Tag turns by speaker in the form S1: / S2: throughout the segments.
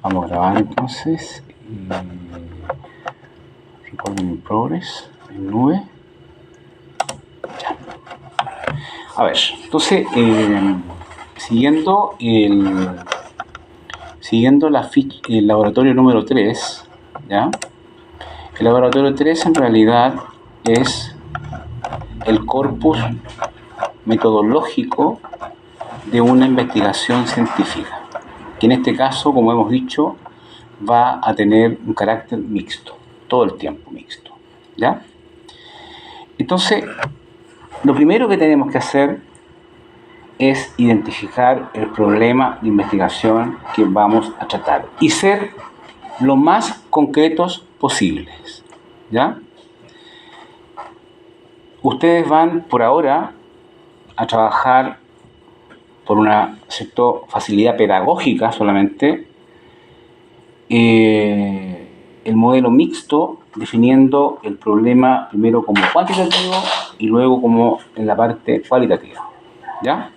S1: Vamos a grabar entonces. Recording in progress, en nube. Ya. A ver, entonces, siguiendo el laboratorio número 3, ¿ya? El laboratorio 3 en realidad es el corpus metodológico de una investigación científica, que en este caso, como hemos dicho, va a tener un carácter mixto, todo el tiempo mixto, ¿ya? Entonces, lo primero que tenemos que hacer es identificar el problema de investigación que vamos a tratar y ser lo más concretos posibles, ¿ya? Ustedes van por ahora a trabajar por una facilidad pedagógica solamente el modelo mixto, definiendo el problema primero como cuantitativo y luego como en la parte cualitativa, ¿ya?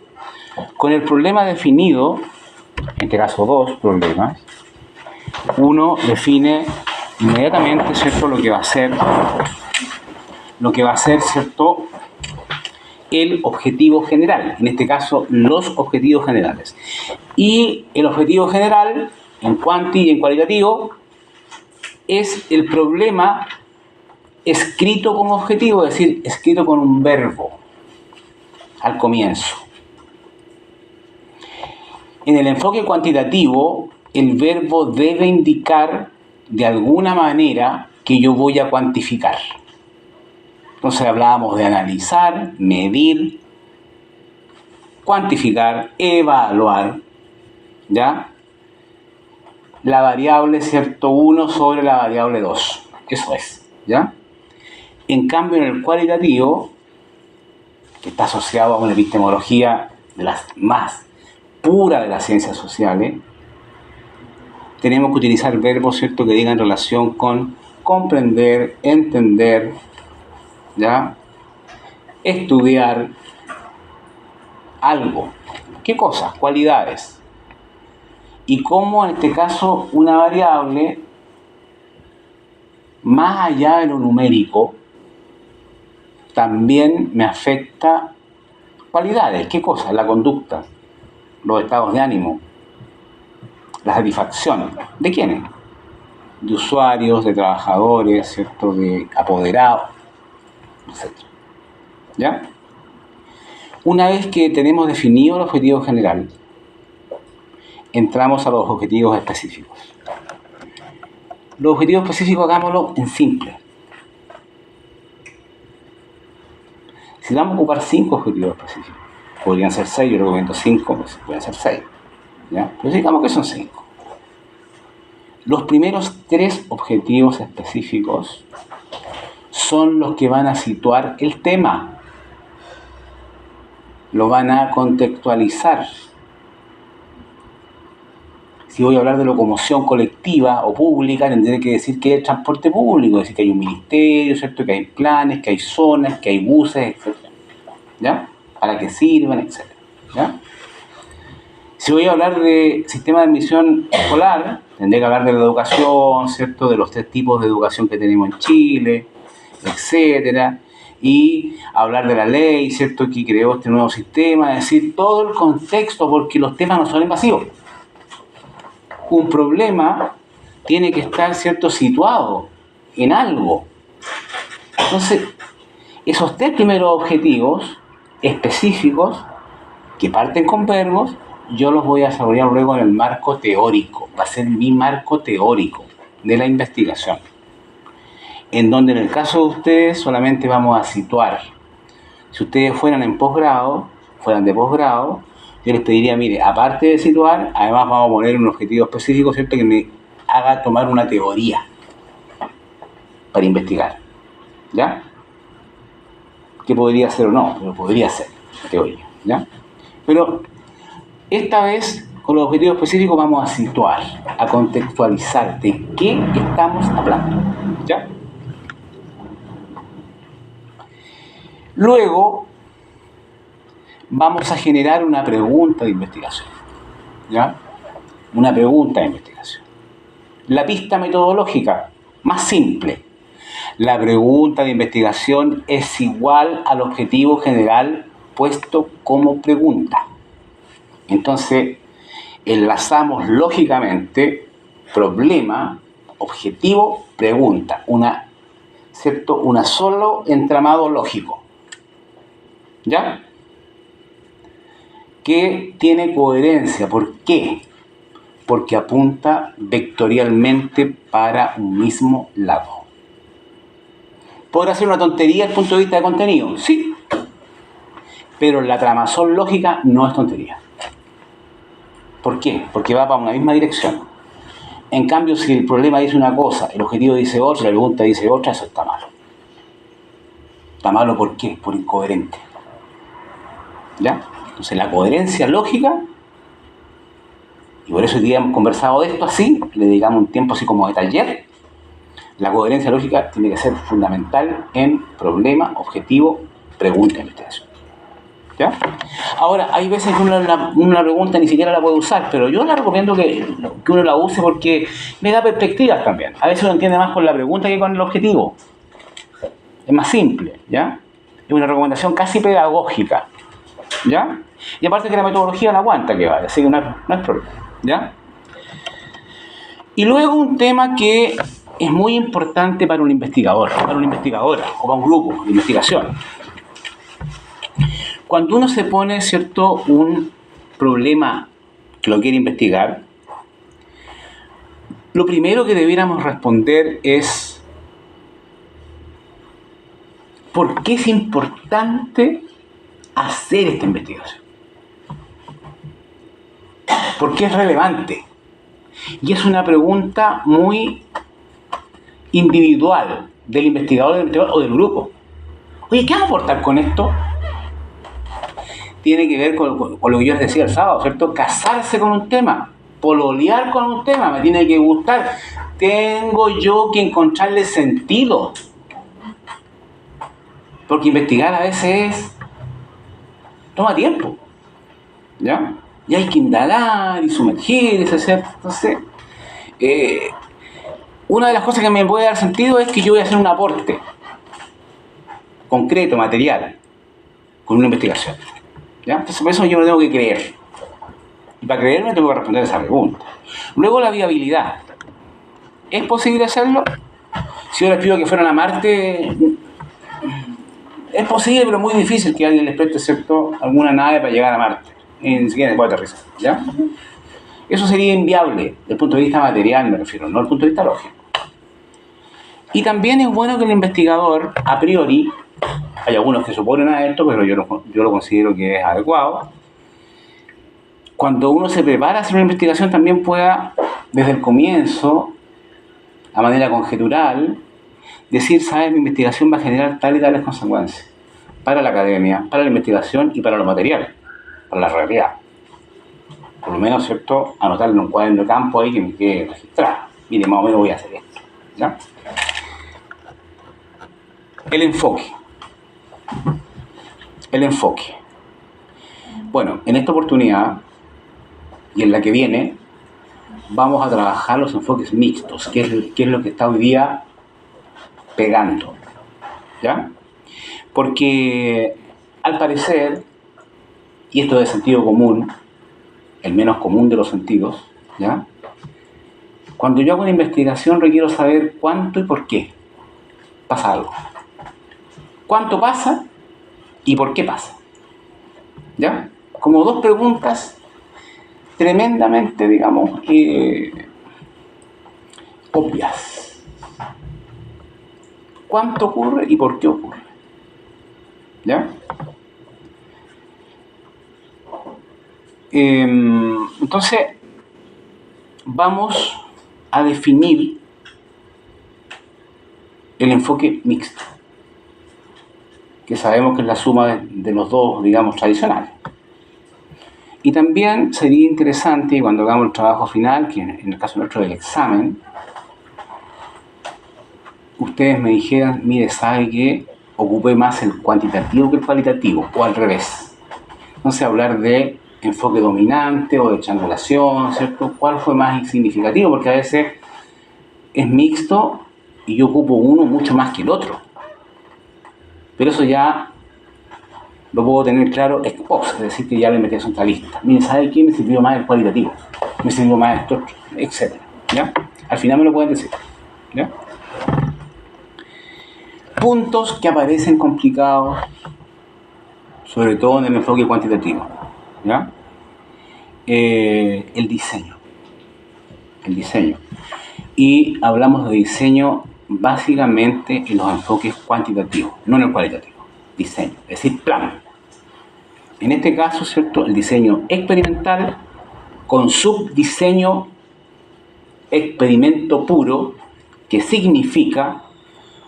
S1: Con el problema definido, en este caso dos problemas, uno define inmediatamente, ¿cierto?, lo que va a ser, ¿cierto?, el objetivo general, en este caso los objetivos generales. Y el objetivo general, en cuanti y en cualitativo, es el problema escrito como objetivo, es decir, escrito con un verbo al comienzo. En el enfoque cuantitativo, el verbo debe indicar de alguna manera que yo voy a cuantificar. Entonces hablábamos de analizar, medir, cuantificar, evaluar, ¿ya? La variable, ¿cierto?, 1 sobre la variable 2. Eso es, ¿ya? En cambio, en el cualitativo, que está asociado a una epistemología de las más pura de las ciencias sociales, tenemos que utilizar verbos, ¿cierto?, que digan relación con comprender, entender, ¿ya? Estudiar algo. ¿Qué cosas? Cualidades. Y cómo en este caso una variable, más allá de lo numérico, también me afecta cualidades. ¿Qué cosas? La conducta, los estados de ánimo, la satisfacción. ¿De quiénes? De usuarios, de trabajadores, ¿cierto?, de apoderados, etc. ¿Ya? Una vez que tenemos definido el objetivo general, entramos a los objetivos específicos. Los objetivos específicos hagámoslo en simple. Si vamos a ocupar 5 objetivos específicos, podrían ser 6, yo recomiendo 5, pues pueden ser 6. ¿Ya? Pero digamos que son 5. Los primeros 3 objetivos específicos son los que van a situar el tema, lo van a contextualizar. Si voy a hablar de locomoción colectiva o pública, tendré que decir que hay transporte público, decir que hay un ministerio, ¿cierto?, que hay planes, que hay zonas, que hay buses, etc. ¿Ya? Para que sirvan, etc. ¿Ya? Si voy a hablar de sistema de admisión escolar, tendré que hablar de la educación, ¿cierto?, de los 3 tipos de educación que tenemos en Chile, etcétera, y hablar de la ley, ¿cierto?, que creó este nuevo sistema, es decir, todo el contexto, porque los temas no son invasivos. Un problema tiene que estar, ¿cierto?, situado en algo. Entonces, esos 3 primeros objetivos específicos, que parten con verbos, yo los voy a desarrollar luego en el marco teórico. Va a ser mi marco teórico de la investigación, en donde en el caso de ustedes solamente vamos a situar. Si ustedes fueran de posgrado, yo les pediría, mire, aparte de situar, además vamos a poner un objetivo específico, ¿cierto?, que me haga tomar una teoría para investigar, ¿ya? Que podría ser o no, pero podría ser teoría, ¿ya? Pero esta vez, con los objetivos específicos, vamos a situar, a contextualizar de qué estamos hablando, ¿ya? Luego, vamos a generar una pregunta de investigación, ¿ya? Una pregunta de investigación. La pista metodológica, más simple. La pregunta de investigación es igual al objetivo general puesto como pregunta. Entonces, enlazamos lógicamente problema, objetivo, pregunta. ¿Cierto? Un solo entramado lógico. ¿Ya? Que tiene coherencia. ¿Por qué? Porque apunta vectorialmente para un mismo lado. ¿Podrá ser una tontería desde el punto de vista de contenido? Sí. Pero la tramazón lógica no es tontería. ¿Por qué? Porque va para una misma dirección. En cambio, si el problema dice una cosa, el objetivo dice otra, la pregunta dice otra, eso está malo. ¿Está malo por qué? Por incoherente. ¿Ya? Entonces la coherencia lógica, y por eso hoy día hemos conversado de esto así, le dedicamos un tiempo así como de taller. La coherencia lógica tiene que ser fundamental en problema, objetivo, pregunta, investigación. ¿Ya? Ahora, hay veces que una pregunta ni siquiera la puede usar, pero yo la recomiendo que uno la use porque me da perspectivas también. A veces uno entiende más con la pregunta que con el objetivo. Es más simple, ¿ya? Es una recomendación casi pedagógica, ¿ya? Y aparte que la metodología la aguanta que vale, así que no es problema, ¿ya? Y luego un tema que es muy importante para un investigador, para una investigadora o para un grupo de investigación. Cuando uno se pone, ¿cierto?, un problema que lo quiere investigar, lo primero que debiéramos responder es ¿por qué es importante hacer esta investigación? ¿Por qué es relevante? Y es una pregunta muy individual del investigador o del grupo. Oye, ¿qué va a aportar con esto? Tiene que ver con lo que yo les decía el sábado, ¿cierto? Casarse con un tema, pololear con un tema, me tiene que gustar. Tengo yo que encontrarle sentido. Porque investigar a veces toma tiempo, ¿ya? Y hay que indagar y sumergirse, ¿cierto? Entonces, una de las cosas que me puede dar sentido es que yo voy a hacer un aporte concreto, material, con una investigación, ¿ya? Entonces, por eso yo me tengo que creer. Y para creerme tengo que responder a esa pregunta. Luego, la viabilidad. ¿Es posible hacerlo? Si yo les pido que fueran a Marte, es posible, pero muy difícil que alguien les preste, ¿cierto?, alguna nave para llegar a Marte. Ni siquiera puede aterrizar, ¿ya? Eso sería inviable, desde el punto de vista material me refiero, no desde el punto de vista lógico. Y también es bueno que el investigador, a priori, hay algunos que se oponen a esto, pero yo lo considero que es adecuado, cuando uno se prepara a hacer una investigación también pueda, desde el comienzo, a manera conjetural, decir, ¿sabes? Mi investigación va a generar tal y tales consecuencias para la academia, para la investigación y para lo material, para la realidad. Por lo menos, ¿cierto?, anotarlo en un cuaderno de campo ahí que me quede registrado. Mire, más o menos voy a hacer esto, ¿ya? El enfoque. El enfoque. Bueno, en esta oportunidad y en la que viene, vamos a trabajar los enfoques mixtos, que es lo que está hoy día pegando, ¿ya? Porque al parecer, y esto es de sentido común, el menos común de los sentidos, ¿ya? Cuando yo hago una investigación requiero saber cuánto y por qué pasa algo. ¿Cuánto pasa y por qué pasa? ¿Ya? Como dos preguntas tremendamente, digamos, obvias. ¿Cuánto ocurre y por qué ocurre? ¿Ya? Entonces, vamos a definir el enfoque mixto, que sabemos que es la suma de los dos, digamos, tradicionales. Y también sería interesante, cuando hagamos el trabajo final, que en el caso nuestro del examen, ustedes me dijeran, mire, ¿sabe qué? Ocupé más el cuantitativo que el cualitativo, o al revés. Entonces, hablar de enfoque dominante o de triangulación, ¿cierto? ¿Cuál fue más significativo? Porque a veces es mixto y yo ocupo uno mucho más que el otro. Pero eso ya lo puedo tener claro ex post, es decir, que ya la investigación está lista. Mire, ¿sabe qué? Me sirvió más el cualitativo, me sirvió más esto, etc. ¿Ya? Al final me lo pueden decir. ¿Ya? Puntos que aparecen complicados, sobre todo en el enfoque cuantitativo. ¿Ya? El diseño. Y hablamos de diseño básicamente en los enfoques cuantitativos, no en el cualitativo. Diseño, es decir, plan. En este caso, ¿cierto? El diseño experimental con subdiseño experimento puro, que significa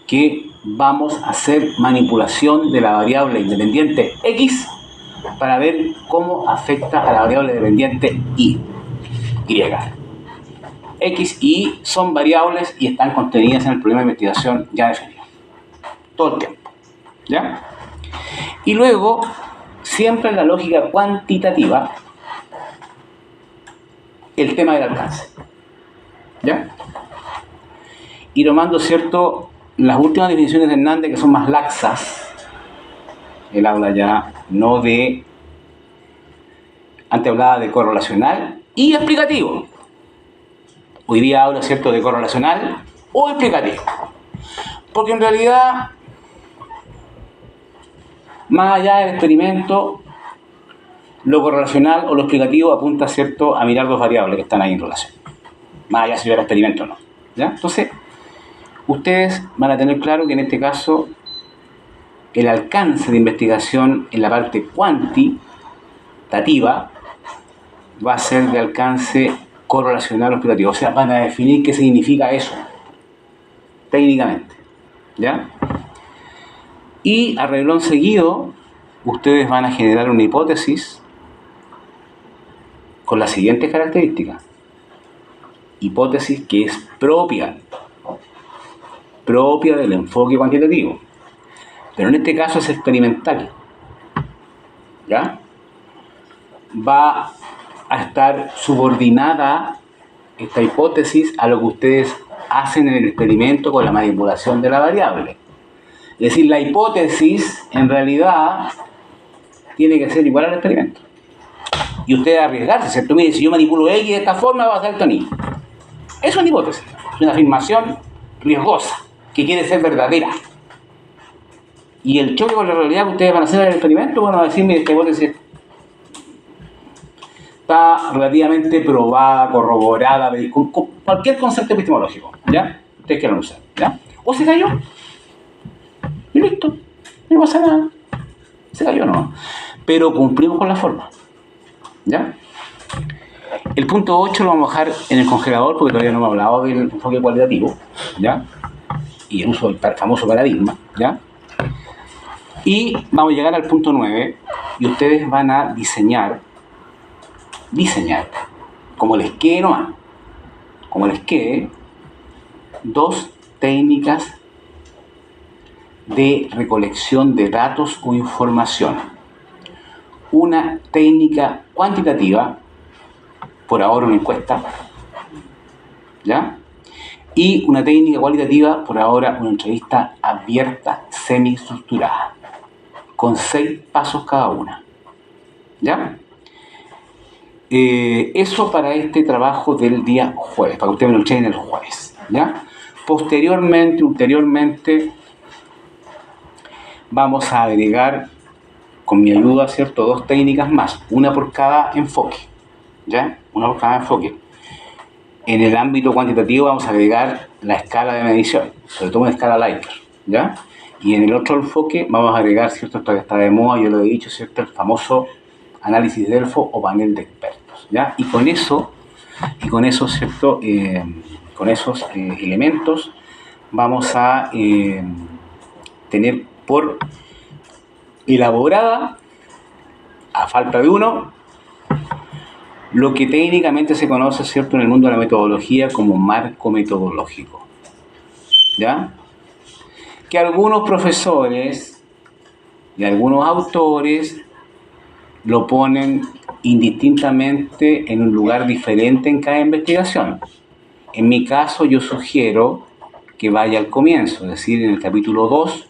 S1: que vamos a hacer manipulación de la variable independiente X para ver cómo afecta a la variable dependiente Y. X y Y son variables y están contenidas en el problema de investigación ya definido. Todo el tiempo. ¿Ya? Y luego, siempre en la lógica cuantitativa, el tema del alcance. ¿Ya? Y tomando, ¿cierto?, las últimas definiciones de Hernández, que son más laxas. Él habla ya no de... Antes hablaba de correlacional y explicativo. Hoy día habla, ¿cierto?, de correlacional o explicativo. Porque en realidad, más allá del experimento, lo correlacional o lo explicativo apunta, ¿cierto?, a mirar dos variables que están ahí en relación. Más allá si hubiera experimento o no. ¿Ya? Entonces, ustedes van a tener claro que en este caso el alcance de investigación en la parte cuantitativa va a ser de alcance correlacional o explicativo. O sea, van a definir qué significa eso técnicamente. ¿Ya? Y a renglón seguido, ustedes van a generar una hipótesis con las siguientes características. Hipótesis que es propia del enfoque cuantitativo, pero en este caso es experimental. ¿Ya? Va a estar subordinada esta hipótesis a lo que ustedes hacen en el experimento con la manipulación de la variable. Es decir, la hipótesis en realidad tiene que ser igual al experimento. Y ustedes arriesgarse, ¿cierto? Mire, si yo manipulo X de esta forma, va a ser esto Y. Es una hipótesis, es una afirmación riesgosa, que quiere ser verdadera. Y el choque con la realidad que ustedes van a hacer en el experimento, van a decir, mire, esta hipótesis está relativamente probada, corroborada, con cualquier concepto epistemológico, ¿ya? Ustedes quieran usar, ¿ya? O se cayó, y listo, no pasa nada. Se cayó, no. Pero cumplimos con la forma, ¿ya? El punto 8 lo vamos a dejar en el congelador porque todavía no hemos hablado del enfoque cualitativo, ¿ya? Y el uso del famoso paradigma, ¿ya? Y vamos a llegar al punto 9 y ustedes van a diseñar, como les quede nomás, dos técnicas de recolección de datos o información. Una técnica cuantitativa, por ahora una encuesta, ¿ya? Y una técnica cualitativa, por ahora una entrevista abierta, semiestructurada, con 6 pasos cada una, ¿ya? Eso para este trabajo del día jueves, para que ustedes me lo echen el jueves, ¿ya? Ulteriormente, vamos a agregar, con mi ayuda, ¿cierto?, 2 técnicas más, una por cada enfoque, ¿ya? En el ámbito cuantitativo vamos a agregar la escala de medición, sobre todo una escala Likert, ¿ya? Y en el otro enfoque vamos a agregar, ¿cierto?, esto que está de moda, yo lo he dicho, ¿cierto?, el famoso análisis Delfo o panel de expertos, ¿ya? Y con eso, ¿cierto?, con esos elementos vamos a tener por elaborada, a falta de uno, lo que técnicamente se conoce, ¿cierto?, en el mundo de la metodología como marco metodológico, ¿ya? Que algunos profesores y algunos autores lo ponen indistintamente en un lugar diferente en cada investigación. En mi caso yo sugiero que vaya al comienzo, es decir, en el capítulo 2,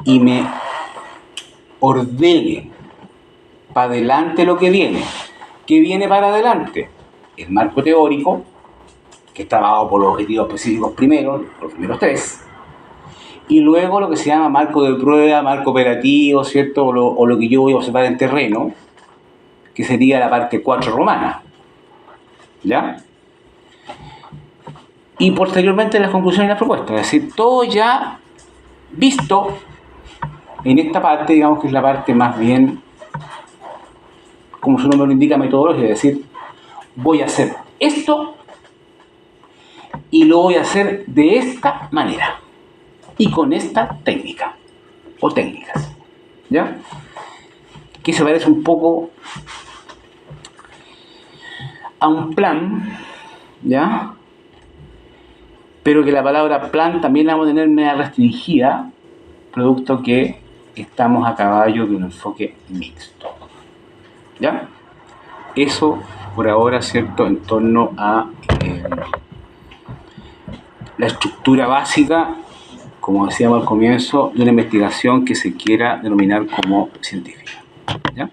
S1: y me ordene para adelante lo que viene. ¿Qué viene para adelante? El marco teórico, que está dado por los objetivos específicos primero, los primeros 3, y luego lo que se llama marco de prueba, marco operativo, ¿cierto? O lo que yo voy a observar en terreno, que sería la parte 4 romana. ¿Ya? Y posteriormente las conclusiones y las propuestas. Es decir, todo ya visto en esta parte, digamos que es la parte más bien, como su nombre lo indica, metodológica. Es decir, voy a hacer esto y lo voy a hacer de esta manera y con esta técnica o técnicas. ¿Ya? Que se parece un poco a un plan, ¿ya? Pero que la palabra plan también la vamos a tener media restringida, producto que estamos a caballo de un enfoque mixto. ¿Ya? Eso por ahora, ¿cierto? En torno a la estructura básica, como decíamos al comienzo, de una investigación que se quiera denominar como científica. ¿Ya?